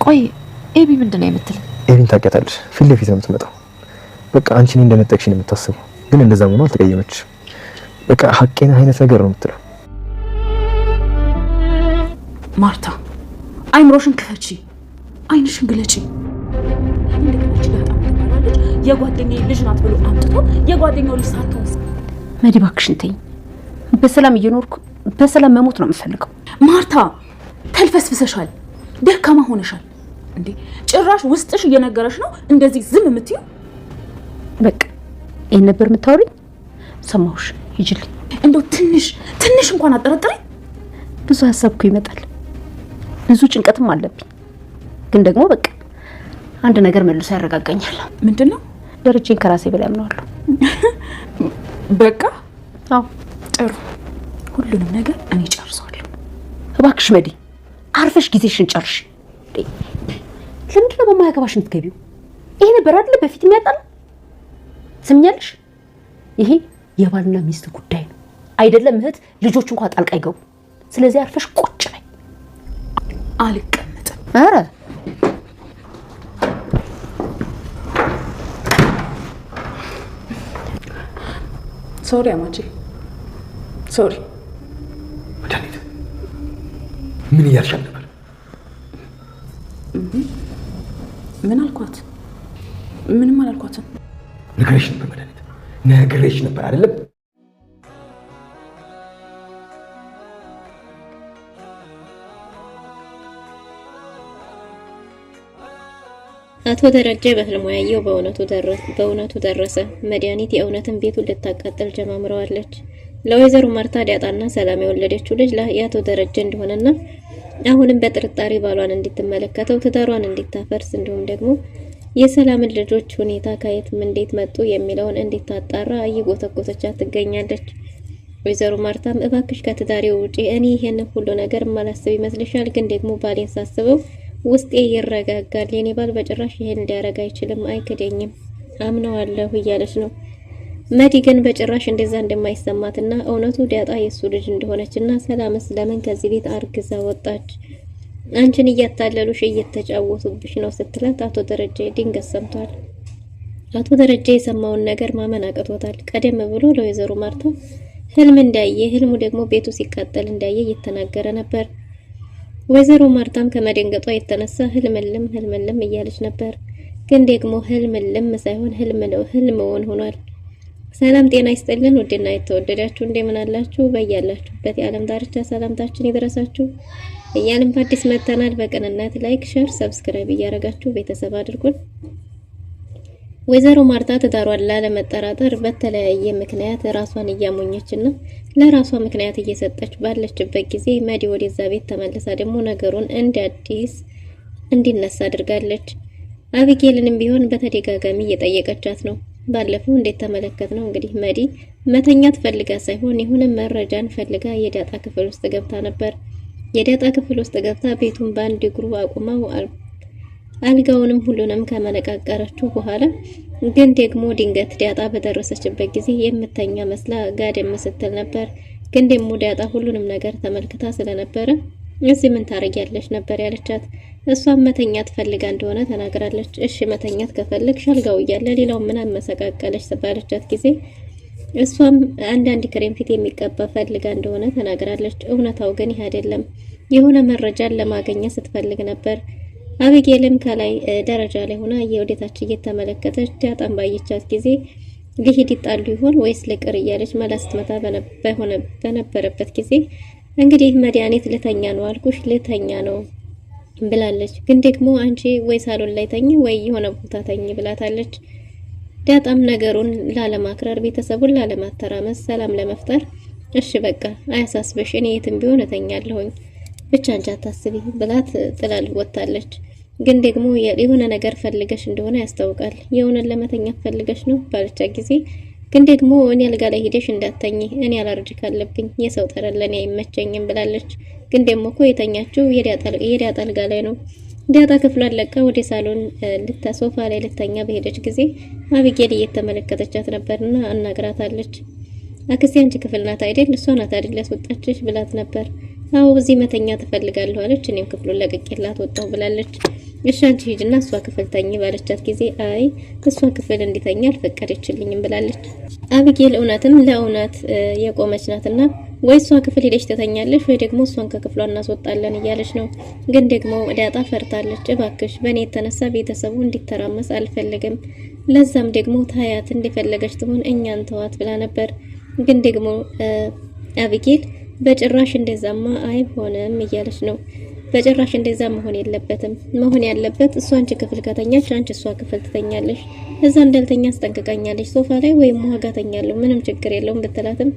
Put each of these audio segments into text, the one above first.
ቆይ ኤቢ ምንድነው የምትል? ኤቢን ታውቂያታለሽ? ፊት ለፊት ነው የምትመጣው። በቃ አንቺ እኔ እንደነጠቅሽ ነው የምታስበው፣ ግን እንደዛ ሆኖ አልተቀየመች። በቃ ሀቄና አይነት ነገር ነው የምትለው። ማርታ አይምሮሽን ክፈቺ፣ አይንሽን ግለጪ። እንደገናች በጣም ተባላለች። የጓደኛዬ ልጅ ናት ብሎ አምጥቶ የጓደኛው ልጅ ሳትወስ መዲ እባክሽን ተይኝ። በሰላም እየኖርኩ በሰላም መሞት ነው የምፈልገው። ማርታ ተልፈስፍሰሻል፣ ደካማ ሆነሻል። እንዴ ጭራሽ ውስጥሽ እየነገረሽ ነው እንደዚህ ዝም የምትዩ? በቃ ይሄን ነበር የምታወሪኝ? ሰማሁሽ፣ ሂጂልኝ። እንደው ትንሽ እንኳን አጠረጥረኝ። ብዙ ሀሳብኩ ይመጣል፣ ብዙ ጭንቀትም አለብኝ። ግን ደግሞ በቃ አንድ ነገር መልሶ ያረጋጋኛል። ምንድነው? ደረጃዬን ከራሴ በላይ አምነዋለሁ። በቃ አዎ፣ ጥሩ። ሁሉንም ነገር እኔ ጨርሰዋለሁ። እባክሽ መዲ አርፈሽ ጊዜሽን ጨርሽ። ለምንድነው በማያገባሽ የምትገቢው? ይሄ ነበር አይደል በፊት የሚያጣላ? ስምኛለሽ? ይሄ የባልና ሚስት ጉዳይ ነው አይደለም? እህት ልጆች እንኳን ጣልቃ አይገቡ። ስለዚህ አርፈሽ ቁጭ በይ። አልቀመጥም። ኧረ ሶሪ አማቼ፣ ሶሪ። መድኃኒት ምን እያልሻል ነበር? ምን አልኳት? ምንም አላልኳትም። ነግሬሽ ነበር መድኃኒት፣ ነግሬሽ ነበር አይደለም? አቶ ደረጀ በህልሙ ያየው በእውነቱ ደረሰ። መድኃኒት የእውነትን ቤቱን ልታቃጥል ጀማምረዋለች። ለወይዘሮ ማርታ ዳጣና ሰላም የወለደችው ልጅ የአቶ ደረጀ እንደሆነና አሁንም በጥርጣሬ ባሏን እንድትመለከተው ትዳሯን እንድታፈርስ እንዲሁም ደግሞ የሰላምን ልጆች ሁኔታ ከየትም እንዴት መጡ የሚለውን እንድታጣራ እየጎተጎተቻት ትገኛለች። ወይዘሮ ማርታም እባክሽ ከትዳሬ ውጪ፣ እኔ ይሄን ሁሉ ነገር ማላስብ ይመስልሻል? ግን ደግሞ ባሌን ሳስበው ውስጤ ይረጋጋል። የኔ ባል በጭራሽ ይሄን ሊያረጋ አይችልም፣ አይክደኝም፣ አምነዋለሁ እያለች ነው። መዲ ግን በጭራሽ እንደዛ እንደማይሰማትና እውነቱ ዳጣ የሱ ልጅ እንደሆነችና ሰላምስ ለምን ከዚህ ቤት አርግዛ ወጣች? አንቺን እያታለሉሽ እየተጫወቱብሽ ነው ስትላት አቶ ደረጀ ድንገት ሰምቷል። አቶ ደረጀ የሰማውን ነገር ማመን አቅቶታል። ቀደም ብሎ ለወይዘሮ ማርታ ህልም እንዳየ፣ ህልሙ ደግሞ ቤቱ ሲቃጠል እንዳየ እየተናገረ ነበር። ወይዘሮ ማርታም ከመደንገጧ የተነሳ ህልምልም እያለች ነበር። ግን ደግሞ ህልምልም ሳይሆን ህልምውን ሆኗል። ሰላም ጤና ይስጥልን ውድና የተወደዳችሁ እንደምን አላችሁ? በያላችሁበት የዓለም ዳርቻ ሰላምታችን ይድረሳችሁ እያልን በአዲስ መተናል። በቅንነት ላይክ፣ ሼር፣ ሰብስክራይብ እያደረጋችሁ ቤተሰብ አድርጉን። ወይዘሮ ማርታ ትዳሯን ላለመጠራጠር በተለያየ ምክንያት ራሷን እያሞኘችና ለራሷ ምክንያት እየሰጠች ባለችበት ጊዜ መዲ ወደዛ ቤት ተመልሳ ደግሞ ነገሩን እንደ አዲስ እንዲነሳ አድርጋለች። አቢጌልንም ቢሆን በተደጋጋሚ እየጠየቀቻት ነው። ባለፈው እንዴት ተመለከት ነው እንግዲህ መዲ መተኛት ፈልጋ ሳይሆን የሆነ መረጃን ፈልጋ የዳጣ ክፍል ውስጥ ገብታ ነበር። የዳጣ ክፍል ውስጥ ገብታ ቤቱን በአንድ እግሩ አቁማው አልጋውንም ሁሉንም ከመነቃቀረችው በኋላ ግን ደግሞ ድንገት ዳጣ በደረሰችበት ጊዜ የምተኛ መስላ ጋደም ስትል ነበር። ግን ደግሞ ዳጣ ሁሉንም ነገር ተመልክታ ስለነበረ እዚህ ምን ታረጊያለሽ ነበር ያለቻት። እሷም መተኛት ፈልጋ እንደሆነ ተናግራለች። እሺ መተኛት ከፈለግሽ አልጋው እያለ ሌላው ምን አመሰቃቀለሽ ባለቻት ጊዜ እሷም አንዳንድ ክሬም ፊት የሚቀባ ፈልጋ እንደሆነ ተናግራለች። እውነታው ግን ይህ አይደለም። የሆነ መረጃን ለማግኘት ስትፈልግ ነበር። አቢጌልም ከላይ ደረጃ ላይ ሆና የወደታች እየተመለከተች ዳጣን ባየቻት ጊዜ ሊሄድ ይጣሉ ይሆን ወይስ ልቅር እያለች መላ ስትመታ በነበረበት ጊዜ እንግዲህ መድኃኒት ልተኛ ነው አልኩሽ፣ ልተኛ ነው ብላለች። ግን ደግሞ አንቺ ወይ ሳሎን ላይ ተኝ ወይ የሆነ ቦታ ተኝ ብላታለች። ዳጣም ነገሩን ላለማክረር፣ ቤተሰቡን ላለማተራመስ፣ ሰላም ለመፍጠር እሺ በቃ አያሳስበሽ፣ እኔ የትም ቢሆን እተኛለሁኝ ብቻ አንቺ አታስቢ ብላት ጥላል ወጣለች። ግን ደግሞ የሆነ ነገር ፈልገሽ እንደሆነ ያስታውቃል። የሆነን ለመተኛት ፈልገሽ ነው ባለቻ ጊዜ ግን ደግሞ እኔ አልጋ ላይ ሄደሽ እንዳተኝ እኔ አላርጅክ አለብኝ የሰው ጠረን ለኔ አይመቸኝም ብላለች። ግን ደግሞ እኮ የተኛችው የዳጣ አልጋ ላይ ነው። ዳጣ ክፍሏን ለቃ ወደ ሳሎን ሶፋ ላይ ልተኛ በሄደች ጊዜ አቢጌል እየተመለከተቻት ነበርና አናግራታለች። አክስቴ አንቺ ክፍል ናት አይደል? እሷ ናት አይደል ያስወጣችሽ ብላት ነበር። አው እዚህ መተኛ ትፈልጋለሁ አለች። እኔም ክፍሉን ለቅቄላት ወጣሁ ብላለች። እሺ አንቺ ሂጂና እሷ ክፍል ተኝ ባለቻት ጊዜ አይ እሷ ክፍል እንዲተኛ አልፈቀደችልኝም ብላለች። አቢጌል እውነትም ለእውነት የቆመች ናትና ወይ እሷ ክፍል ሄደሽ ተተኛለሽ ወይ ደግሞ እሷን ከክፍሏ እናስወጣለን እያለች ነው። ግን ደግሞ ዳጣ ፈርታለች። እባክሽ በእኔ የተነሳ ቤተሰቡ እንዲተራመስ አልፈልግም፣ ለዛም ደግሞ ታያት እንደፈለገች ትሆን እኛን ተዋት ብላ ነበር። ግን ደግሞ አቢጌል በጭራሽ እንደዛማ አይሆንም እያለች ነው። በጭራሽ እንደዛ መሆን የለበትም። መሆን ያለበት እሷ አንቺ ክፍል ከተኛች አንቺ እሷ ክፍል ትተኛለሽ። እዛ እንዳልተኛ አስጠንቅቃኛለች። ሶፋ ላይ ወይም ውሃ ጋር ተኛለሁ ምንም ችግር የለውም ብትላትም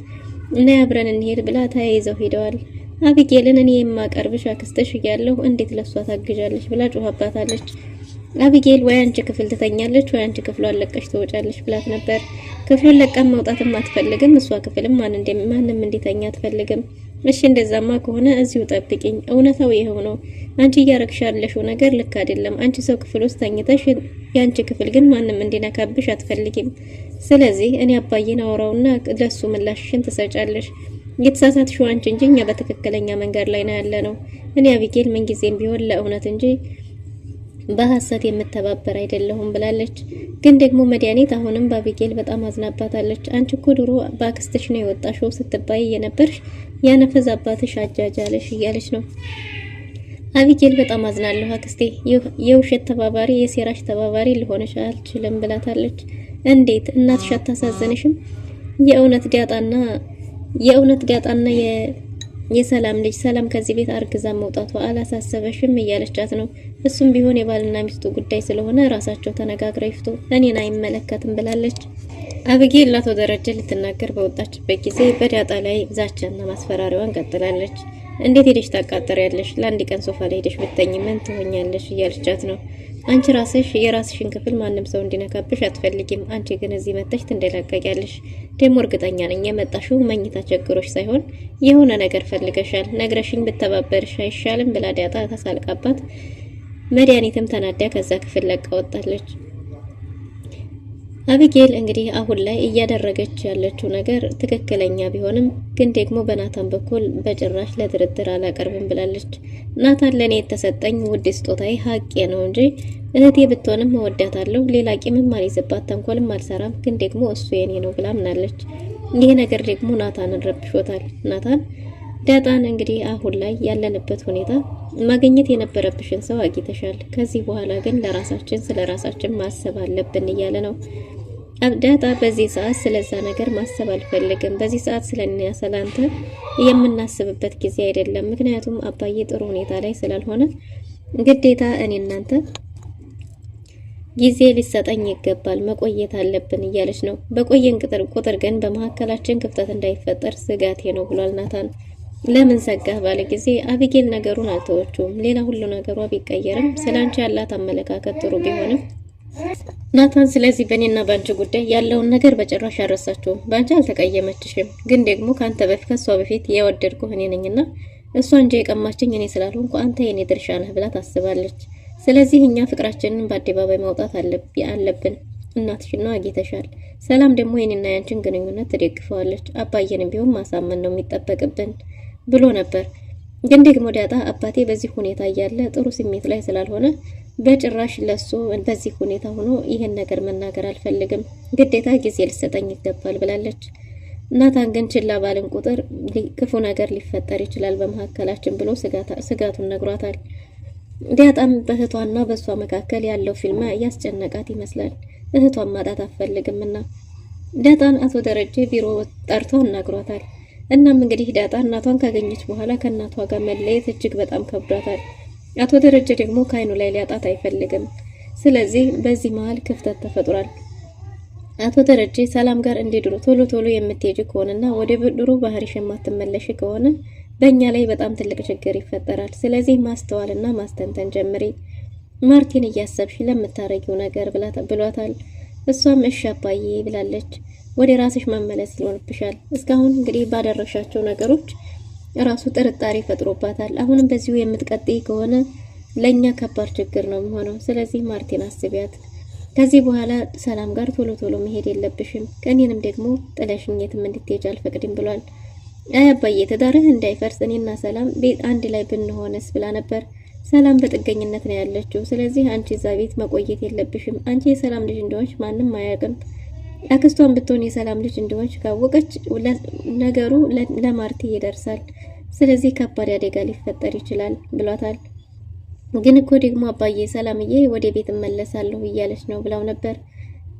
እና አብረን እንሄድ ብላ ተያይዘው ሄደዋል። አቢጌልን እኔ የማቀርብሽ አክስትሽ እያለሁ እንዴት ለሷ ታግዣለሽ ብላ ጮኸባታለች። አቢጌል ወይ አንቺ ክፍል ትተኛለች ወይ አንቺ ክፍሏን ለቀሽ ትወጫለሽ ብላት ነበር። ክፍሉን ለቀን መውጣትም አትፈልግም። እሷ ክፍልም ማንም እንዲተኛ አትፈልግም። እሺ እንደዛማ ከሆነ እዚሁ ጠብቂኝ፣ እውነታው ይሄው ነው። አንቺ እያረግሽ ያለሽው ነገር ልክ አይደለም። አንቺ ሰው ክፍል ውስጥ ተኝተሽ ያንቺ ክፍል ግን ማንም እንዲነካብሽ አትፈልጊም። ስለዚህ እኔ አባዬን አወራውና ለሱ ምላሽሽን ትሰጫለሽ። የተሳሳትሽው አንቺ እንጂ እኛ በትክክለኛ መንገድ ላይ ነው ያለነው። እኔ አቢጌል ምንጊዜም ቢሆን ለእውነት እንጂ በሐሰት የምተባበር አይደለሁም ብላለች። ግን ደግሞ መድኃኒት አሁንም በአቢጌል በጣም አዝናባታለች። አንቺ እኮ ድሮ በአክስትሽ ነው የወጣሽው ስትባይ የነበርሽ ያነፈዝ አባትሽ አጃጃለሽ እያለች ነው። አቢጌል በጣም አዝናለሁ አክስቴ፣ የውሸት ተባባሪ የሴራሽ ተባባሪ ልሆንሽ አልችልም ብላታለች። እንዴት እናትሽ አታሳዘንሽም? የእውነት ዳጣና የሰላም ልጅ ሰላም ከዚህ ቤት አርግዛ መውጣቷ አላሳሰበሽም እያለቻት ነው። እሱም ቢሆን የባልና ሚስቱ ጉዳይ ስለሆነ ራሳቸው ተነጋግረው ይፍቱ፣ እኔን አይመለከትም ብላለች። አቢጌል ለአቶ ደረጀ ልትናገር በወጣችበት ጊዜ በዳጣ ላይ ዛቻና ማስፈራሪዋን ቀጥላለች። እንዴት ሄደሽ ታቃጠሪያለሽ? ለአንድ ቀን ሶፋ ላይ ሄደሽ ብትተኝ ምን ትሆኛለሽ? እያለቻት ነው። አንቺ ራስሽ የራስሽን ክፍል ማንም ሰው እንዲነካብሽ አትፈልጊም። አንቺ ግን እዚህ መጥተሽ ትንደላቀቂያለሽ። ደግሞ እርግጠኛ ነኝ የመጣሽው መኝታ ቸግሮሽ ሳይሆን የሆነ ነገር ፈልገሻል። ነግረሽኝ ብተባበርሽ አይሻልም? ብላ ዳጣ ተሳልቃባት መድኃኒትም ተናዳ ከዛ ክፍል ለቃ ወጣለች። አቢጌል እንግዲህ አሁን ላይ እያደረገች ያለችው ነገር ትክክለኛ ቢሆንም ግን ደግሞ በናታን በኩል በጭራሽ ለድርድር አላቀርብም ብላለች። ናታን ለኔ የተሰጠኝ ውድ ስጦታዬ ሀቄ ነው እንጂ እህቴ ብትሆንም እወዳታለሁ፣ ሌላ ቂምም አልይዝባት፣ ተንኮልም አልሰራም፣ ግን ደግሞ እሱ የኔ ነው ብላ ምናለች። ይሄ ነገር ደግሞ ናታንን ረብሾታል። ናታን ዳጣን እንግዲህ አሁን ላይ ያለንበት ሁኔታ ማግኘት የነበረብሽን ሰው አግኝተሻል፣ ከዚህ በኋላ ግን ለራሳችን ስለራሳችን ማሰብ አለብን እያለ ነው። ዳጣ በዚህ ሰዓት ስለዛ ነገር ማሰብ አልፈልግም። በዚህ ሰዓት ስለኛ ሰላንተ የምናስብበት ጊዜ አይደለም። ምክንያቱም አባዬ ጥሩ ሁኔታ ላይ ስላልሆነ ግዴታ እኔ እናንተ ጊዜ ሊሰጠኝ ይገባል፣ መቆየት አለብን እያለች ነው። በቆየን ቁጥር ግን በመሀከላችን ክፍተት እንዳይፈጠር ስጋቴ ነው ብሏል ናታን። ለምን ዘጋህ ባለ ጊዜ አቢጌል ነገሩን አልተወችውም። ሌላ ሁሉ ነገሯ ቢቀየርም ስላንቺ ያላት አመለካከት ጥሩ ቢሆንም ናታን ስለዚህ በእኔና ባንቺ ጉዳይ ያለውን ነገር በጭራሽ አልረሳችውም። ባንቺ አልተቀየመችሽም፣ ግን ደግሞ ካንተ በፊት ከሷ በፊት የወደድኩህ እኔ ነኝና እሷ እንጂ የቀማችኝ እኔ ስላልሆንኩ አንተ የኔ ድርሻ ነህ ብላ ታስባለች። ስለዚህ እኛ ፍቅራችንን በአደባባይ ማውጣት አለብን። እናትሽን ነው አግኝተሻል። ሰላም ደግሞ የኔና ያንቺን ግንኙነት ትደግፈዋለች። አባዬንም ቢሆን ማሳመን ነው የሚጠበቅብን ብሎ ነበር። ግን ደግሞ ዳጣ አባቴ በዚህ ሁኔታ እያለ ጥሩ ስሜት ላይ ስላልሆነ በጭራሽ ለሱ በዚህ ሁኔታ ሆኖ ይሄን ነገር መናገር አልፈልግም፣ ግዴታ ጊዜ ሊሰጠኝ ይገባል ብላለች። ናታን ግን ችላ ባልን ቁጥር ክፉ ነገር ሊፈጠር ይችላል በመካከላችን ብሎ ስጋቱን ነግሯታል። ዳጣም በእህቷና በሷ መካከል ያለው ፊልም ያስጨነቃት ይመስላል። እህቷን ማጣት አትፈልግምና ዳጣን አቶ ደረጀ ቢሮ ጠርቶ አናግሯታል። እናም እንግዲህ ዳጣ እናቷን ካገኘች በኋላ ከእናቷ ጋር መለየት እጅግ በጣም ከብዷታል። አቶ ደረጀ ደግሞ ከአይኑ ላይ ሊያጣት አይፈልግም። ስለዚህ በዚህ መሃል ክፍተት ተፈጥሯል። አቶ ደረጀ ሰላም ጋር እንዲድሩ ቶሎ የምትሄጂ ከሆነና ወደ ድሮ ባህሪሽ የማትመለሽ ከሆነ በእኛ ላይ በጣም ትልቅ ችግር ይፈጠራል። ስለዚህ ማስተዋልና ማስተንተን ጀምሪ፣ ማርቲን እያሰብሽ ለምታረጊው ነገር ብሏታል። እሷም እሺ አባዬ ብላለች። ወደ ራስሽ መመለስ ይኖርብሻል። እስካሁን እንግዲህ ባደረሻቸው ነገሮች ራሱ ጥርጣሬ ፈጥሮባታል። አሁንም በዚሁ የምትቀጥይ ከሆነ ለኛ ከባድ ችግር ነው የሚሆነው። ስለዚህ ማርቲን አስቢያት። ከዚህ በኋላ ሰላም ጋር ቶሎ መሄድ የለብሽም። ከኔንም ደግሞ ጥለሽኝ የትም እንድትሄጂ አልፈቅድም ብሏል። አይ አባዬ ትዳርህ እንዳይፈርስ እኔና ሰላም ቤት አንድ ላይ ብንሆንስ ብላ ነበር። ሰላም በጥገኝነት ነው ያለችው። ስለዚህ አንቺ እዛ ቤት መቆየት የለብሽም። አንቺ የሰላም ልጅ እንደሆንሽ ማንም አያውቅም። አክስቷን ብትሆን የሰላም ልጅ እንደሆንሽ ካወቀች ነገሩ ለማርቲ ይደርሳል። ስለዚህ ከባድ አደጋ ሊፈጠር ይችላል ብሏታል። ግን እኮ ደግሞ አባዬ ሰላምዬ ወደ ቤት እመለሳለሁ እያለች ነው ብላው ነበር።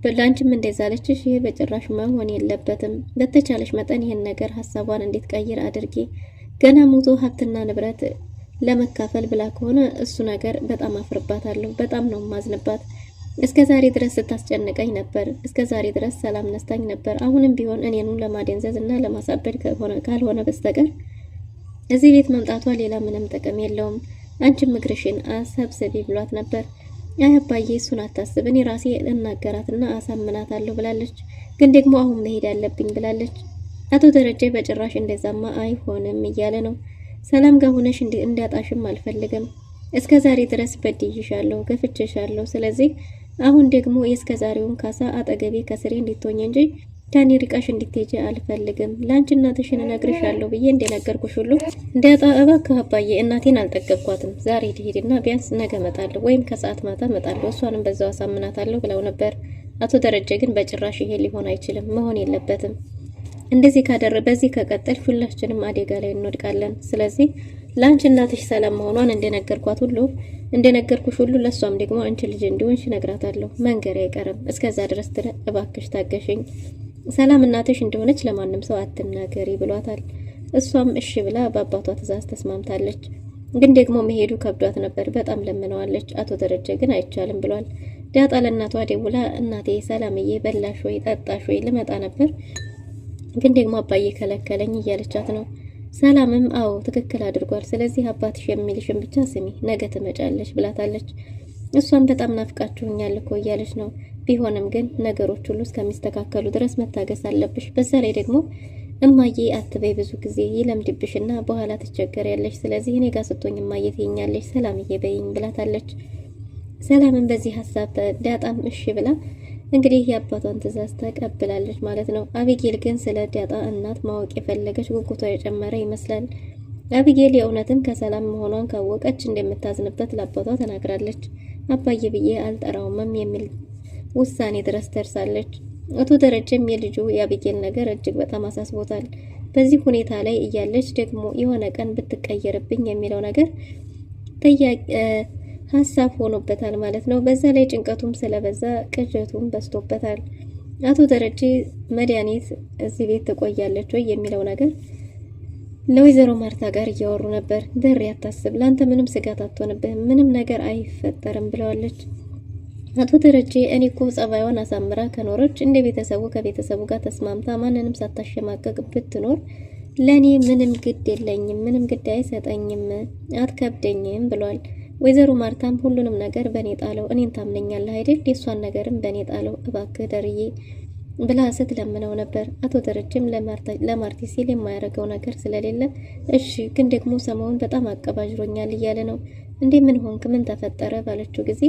ለአንቺም እንደዛ አለችሽ? ይሄ በጭራሽ መሆን የለበትም። በተቻለሽ መጠን ይህን ነገር ሀሳቧን እንድትቀይር አድርጊ። ገና ሙቶ ሀብትና ንብረት ለመካፈል ብላ ከሆነ እሱ ነገር በጣም አፍርባታለሁ። በጣም ነው ማዝንባት። እስከ ዛሬ ድረስ ስታስጨንቀኝ ነበር። እስከ ዛሬ ድረስ ሰላም ነስታኝ ነበር። አሁንም ቢሆን እኔኑ ለማደንዘዝ እና ለማሳበድ ካልሆነ በስተቀር እዚህ ቤት መምጣቷ ሌላ ምንም ጥቅም የለውም። አንቺም እግርሽን አሰብስቢ ብሏት ነበር። አይ አባዬ እሱን አታስብ፣ እኔ ራሴ እናገራትና አሳምናታለሁ ብላለች። ግን ደግሞ አሁን መሄድ አለብኝ ብላለች። አቶ ደረጀ በጭራሽ እንደዛማ አይሆንም እያለ ነው። ሰላም ጋር ሆነሽ እንዳጣሽም አልፈልግም። እስከ ዛሬ ድረስ በድይሻለሁ፣ ገፍቼሻለሁ። ስለዚህ አሁን ደግሞ የእስከ ዛሬውን ካሳ አጠገቤ ከስሬ እንድትሆኝ እንጂ ከኔ ርቀሽ እንድትሄጂ አልፈልግም። ላንቺ እናትሽን እነግርሻለሁ ብዬ እንደነገርኩሽ ሁሉ እንዳጣ እባክህ አባዬ፣ እናቴን አልጠገብኳትም። ዛሬ ልሄድና ቢያንስ ነገ እመጣለሁ ወይም ከሰዓት ማታ እመጣለሁ፣ እሷንም በዛው አሳምናታለሁ ብለው ነበር። አቶ ደረጀ ግን በጭራሽ ይሄ ሊሆን አይችልም፣ መሆን የለበትም። እንደዚህ በዚህ ከቀጠል ሁላችንም አደጋ ላይ እንወድቃለን። ስለዚህ ላንቺ እናትሽ ሰላም መሆኗን እንደነገርኩሽ ሁሉ ለሷም ደግሞ አንቺ ልጅ እንዲሆንሽ እነግራታለሁ። መንገር አይቀርም። እስከዛ ድረስ እባክሽ ታገሽኝ። ሰላም እናትሽ እንደሆነች ለማንም ሰው አትናገሪ ብሏታል። እሷም እሺ ብላ በአባቷ ትዕዛዝ ተስማምታለች። ግን ደግሞ መሄዱ ከብዷት ነበር። በጣም ለምነዋለች። አቶ ደረጀ ግን አይቻልም ብሏል። ዳጣ ለእናቷ ደውላ እናቴ ሰላምዬ በላሽ ወይ ጠጣሽ ወይ ልመጣ ነበር ግን ደግሞ አባዬ ከለከለኝ እያለቻት ነው። ሰላምም አዎ ትክክል አድርጓል። ስለዚህ አባትሽ የሚልሽን ብቻ ስሚ፣ ነገ ትመጫለሽ ብላታለች። እሷም በጣም ናፍቃችሁኛል እኮ እያለች ነው። ቢሆንም ግን ነገሮች ሁሉ እስከሚስተካከሉ ድረስ መታገስ አለብሽ። በዛ ላይ ደግሞ እማዬ አትበይ፣ ብዙ ጊዜ ይለምድብሽና በኋላ ትቸገሪያለሽ። ስለዚህ እኔ ጋር ስትሆኝ እማዬ ትይኛለሽ፣ ሰላምዬ በይኝ ብላታለች። ሰላምን በዚህ ሀሳብ ዳጣም እሺ ብላ እንግዲህ የአባቷን ትዕዛዝ ተቀብላለች ማለት ነው። አቢጌል ግን ስለ ዳጣ እናት ማወቅ የፈለገች ጉጉቷ የጨመረ ይመስላል። አቢጌል የእውነትም ከሰላም መሆኗን ካወቀች እንደምታዝንበት ለአባቷ ተናግራለች። አባዬ ብዬ አልጠራውምም የሚል ውሳኔ ድረስ ደርሳለች። አቶ ደረጀም የልጁ የአቢጌል ነገር እጅግ በጣም አሳስቦታል። በዚህ ሁኔታ ላይ እያለች ደግሞ የሆነ ቀን ብትቀየርብኝ የሚለው ነገር ሀሳብ ሆኖበታል ማለት ነው። በዛ ላይ ጭንቀቱም ስለበዛ ቅዠቱም በዝቶበታል። አቶ ደረጀ መድኃኒት እዚህ ቤት ትቆያለች ወይ የሚለው ነገር ለወይዘሮ ማርታ ጋር እያወሩ ነበር። ደሬ አታስብ፣ ላንተ ምንም ስጋት አትሆንብህም፣ ምንም ነገር አይፈጠርም ብለዋለች። አቶ ደረጀ እኔ እኮ ጸባይዋን አሳምራ ከኖረች እንደ ቤተሰቡ ከቤተሰቡ ጋር ተስማምታ ማንንም ሳታሸማቀቅ ብትኖር ለኔ ምንም ግድ የለኝም፣ ምንም ግድ አይሰጠኝም፣ አትከብደኝም ብሏል። ወይዘሮ ማርታም ሁሉንም ነገር በኔ ጣለው፣ እኔን ታምነኛለህ አይደል? የሷን ነገርም በኔ ጣለው እባክህ ደርዬ ብላ ስትለምነው ነበር። አቶ ደረጀም ለማርቲ ሲል የማያደርገው ነገር ስለሌለ እሺ፣ ግን ደግሞ ሰሞኑን በጣም አቀባጅሮኛል እያለ ነው። እንዴ ምን ሆንክ? ምን ተፈጠረ? ባለችው ጊዜ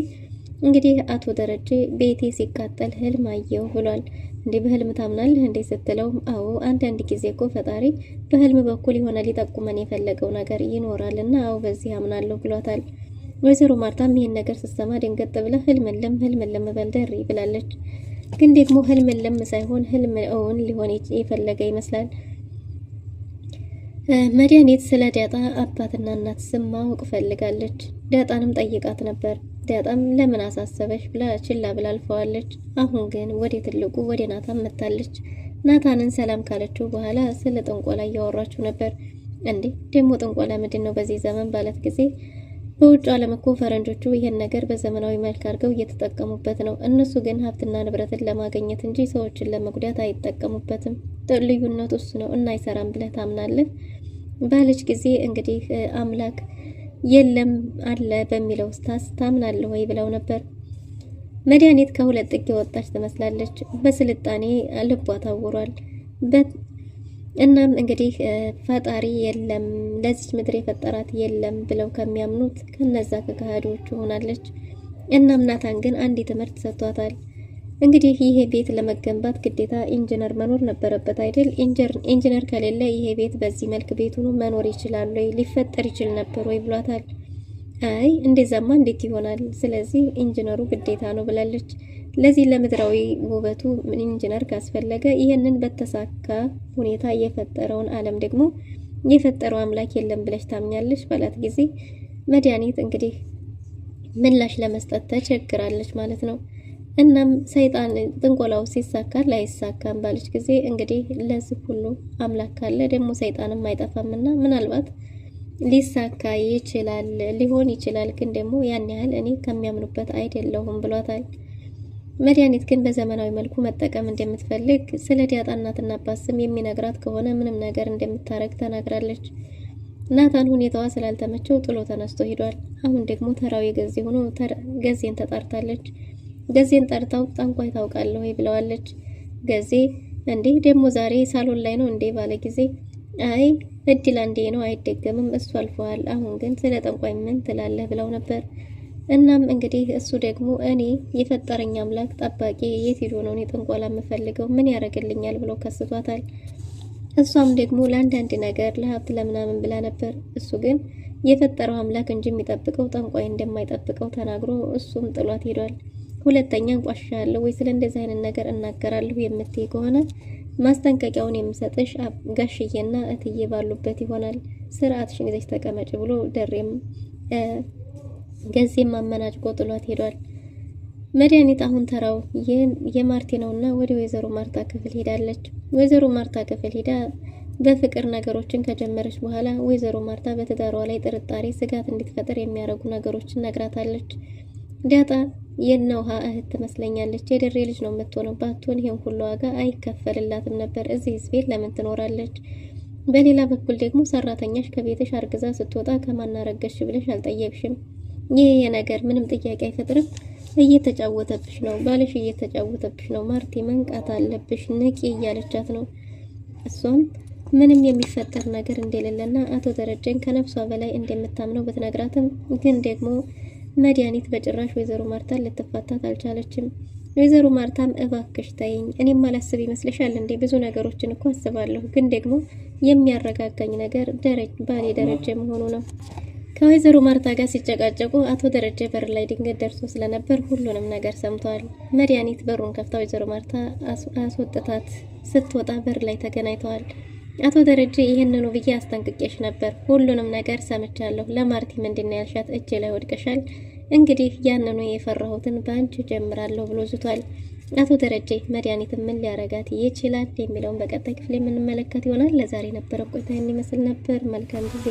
እንግዲህ አቶ ደረጀ ቤቴ ሲቃጠል ህልም አየሁ ብሏል። እንዴ በህልም ታምናለህ እንዴ ስትለው፣ አዎ አንዳንድ ጊዜ እኮ ፈጣሪ በህልም በኩል የሆነ ሊጠቁመን የፈለገው ነገር ይኖራልና አዎ በዚህ አምናለሁ ብሏታል። ወይዘሮ ማርታም ይሄን ነገር ስትሰማ ደንገጥ ብላ ህልምለም በል ደሪ ብላለች። ግን ደግሞ ህልምለም ሳይሆን ህልም እውን ሊሆን የፈለገ ይመስላል። መድኃኒት ስለ ዳጣ አባትና እናት ስም ማወቅ ፈልጋለች። ዳጣንም ጠይቃት ነበር። ዳጣም ለምን አሳሰበሽ ብላ ችላ ብላ አልፈዋለች። አሁን ግን ወደ ትልቁ ወደ ናታን መታለች። ናታንን ሰላም ካለችው በኋላ ስለ ጥንቆላ እያወራችው ነበር። እንዴ ደግሞ ጥንቆላ ምንድን ነው በዚህ ዘመን ባለት ጊዜ በውጭ ዓለም እኮ ፈረንጆቹ ይሄን ነገር በዘመናዊ መልክ አድርገው እየተጠቀሙበት ነው። እነሱ ግን ሀብትና ንብረትን ለማግኘት እንጂ ሰዎችን ለመጉዳት አይጠቀሙበትም። ልዩነቱ እሱ ነው እና አይሰራም ብለህ ታምናለህ? ባለች ጊዜ እንግዲህ አምላክ የለም አለ በሚለው ስታስ ታምናለህ ወይ ብለው ነበር። መድኃኒት ከሁለት ጥግ የወጣች ትመስላለች። በስልጣኔ ልቧ ታውሯል። እናም እንግዲህ ፈጣሪ የለም ለዚች ምድር የፈጠራት የለም ብለው ከሚያምኑት ከነዛ ከካህዶቹ ሆናለች። እናም ናታን ግን አንድ ትምህርት ሰጥቷታል። እንግዲህ ይሄ ቤት ለመገንባት ግዴታ ኢንጂነር መኖር ነበረበት አይደል? ኢንጂነር ከሌለ ይሄ ቤት በዚህ መልክ ቤቱን መኖር ይችላል ወይ ሊፈጠር ይችል ነበር ወይ ብሏታል። አይ እንደዛማ እንዴት ይሆናል? ስለዚህ ኢንጂነሩ ግዴታ ነው ብላለች። ለዚህ ለምድራዊ ውበቱ ኢንጂነር ካስፈለገ ይህንን በተሳካ ሁኔታ የፈጠረውን ዓለም ደግሞ የፈጠረው አምላክ የለም ብለሽ ታምኛለሽ ባላት ጊዜ መድኃኒት እንግዲህ ምላሽ ለመስጠት ተቸግራለች ማለት ነው። እናም ሰይጣን ጥንቆላው ሲሳካ ላይሳካም ባለች ጊዜ እንግዲህ ለዚህ ሁሉ አምላክ ካለ ደግሞ ሰይጣንም አይጠፋምና ምናልባት ሊሳካ ይችላል ሊሆን ይችላል፣ ግን ደግሞ ያን ያህል እኔ ከሚያምኑበት አይደለሁም ብሏታል። መድኃኒት ግን በዘመናዊ መልኩ መጠቀም እንደምትፈልግ ስለ ዳጣ እናትና አባት ስም የሚነግራት ከሆነ ምንም ነገር እንደምታረግ ተናግራለች። ናታን ሁኔታዋ ስላልተመቸው ጥሎ ተነስቶ ሄዷል። አሁን ደግሞ ተራዊ ገዜ ሆኖ ገዜን ተጣርታለች። ገዜን ጠርታው ጠንቋይ ታውቃለህ ወይ ብለዋለች። ገዜ እንዴ ደግሞ ዛሬ ሳሎን ላይ ነው እንዴ ባለ ጊዜ አይ እድል አንዴ ነው አይደገምም፣ እሱ አልፈዋል። አሁን ግን ስለ ጠንቋይ ምን ትላለህ ብለው ነበር። እናም እንግዲህ እሱ ደግሞ እኔ የፈጠረኝ አምላክ ጠባቂ የት ሄዶ ነው እኔ ጥንቆላ የምፈልገው ምን ያደርግልኛል ብሎ ከስቷታል። እሷም ደግሞ ለአንዳንድ ነገር ለሀብት ለምናምን ብላ ነበር። እሱ ግን የፈጠረው አምላክ እንጂ የሚጠብቀው ጠንቋይ እንደማይጠብቀው ተናግሮ እሱም ጥሏት ሄዷል። ሁለተኛ እንቋሻለሁ ወይ ስለ እንደዚህ አይነት ነገር እናገራለሁ የምትይ ከሆነ ማስጠንቀቂያውን የምሰጥሽ ጋሽዬና እትዬ ባሉበት ይሆናል፣ ስርዓትሽን ይዘሽ ተቀመጭ ብሎ ደሬም ገዜም አመናጭቆ ጥሏት ሄዷል። መድኃኒት አሁን ተራው የማርቲ ነውና ወደ ወይዘሮ ማርታ ክፍል ሄዳለች። ወይዘሮ ማርታ ክፍል ሄዳ በፍቅር ነገሮችን ከጀመረች በኋላ ወይዘሮ ማርታ በትዳሯ ላይ ጥርጣሬ፣ ስጋት እንድትፈጠር የሚያደርጉ ነገሮችን ነግራታለች። ዳጣ የነውሃ እህት ትመስለኛለች፣ የደሬ ልጅ ነው የምትሆነው። ባትሆን ይሄን ሁሉ ዋጋ አይከፈልላትም ነበር። እዚህ ቤት ለምን ትኖራለች? በሌላ በኩል ደግሞ ሰራተኛሽ ከቤትሽ አርግዛ ስትወጣ ከማናረገሽ ብለሽ አልጠየቅሽም። ይሄ ነገር ምንም ጥያቄ አይፈጥርም። እየተጫወተብሽ ነው፣ ባልሽ እየተጫወተብሽ ነው። ማርቲ መንቃት አለብሽ፣ ንቂ እያለቻት ነው። እሷም ምንም የሚፈጠር ነገር እንደሌለና አቶ ደረጀን ከነፍሷ በላይ እንደምታምነው ብትነግራትም ግን ደግሞ መድኃኒት በጭራሽ ወይዘሮ ማርታን ልትፋታት አልቻለችም። ወይዘሮ ማርታም እባክሽ ተይኝ፣ እኔም አላስብ ይመስልሻል እንዴ? ብዙ ነገሮችን እኮ አስባለሁ፣ ግን ደግሞ የሚያረጋጋኝ ነገር ባሌ ደረጀ መሆኑ ነው። ከወይዘሮ ማርታ ጋር ሲጨቃጨቁ አቶ ደረጀ በር ላይ ድንገት ደርሶ ስለነበር ሁሉንም ነገር ሰምተዋል። መድኃኒት በሩን ከፍታ ወይዘሮ ማርታ አስወጥታት ስትወጣ በር ላይ ተገናኝተዋል። አቶ ደረጀ ይህንኑ ብዬ አስጠንቅቄሽ ነበር፣ ሁሉንም ነገር ሰምቻለሁ። ለማርቲ ምንድን ያልሻት? እጄ ላይ ወድቀሻል። እንግዲህ ያንኑ የፈራሁትን በአንቺ ጀምራለሁ ብሎ ዝቷል። አቶ ደረጀ መድኃኒት ምን ሊያረጋት ይችላል የሚለውን በቀጣይ ክፍል የምንመለከት ይሆናል። ለዛሬ ነበረ ቆይታ የሚመስል ነበር። መልካም ጊዜ